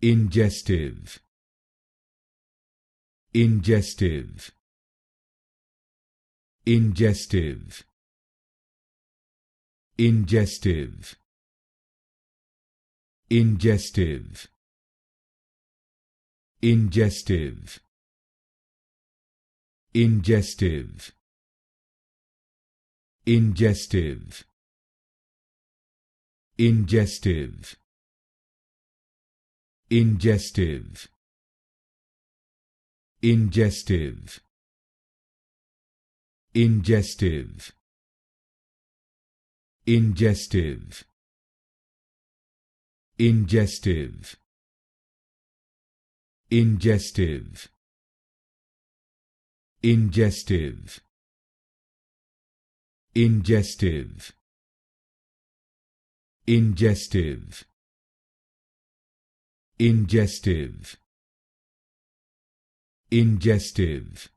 Ingestive, ingestive, ingestive, ingestive, ingestive, ingestive, ingestive, ingestive, ingestive, ingestive, ingestive, ingestive, ingestive, ingestive, ingestive, ingestive, ingestive, ingestive, ingestive, ingestive,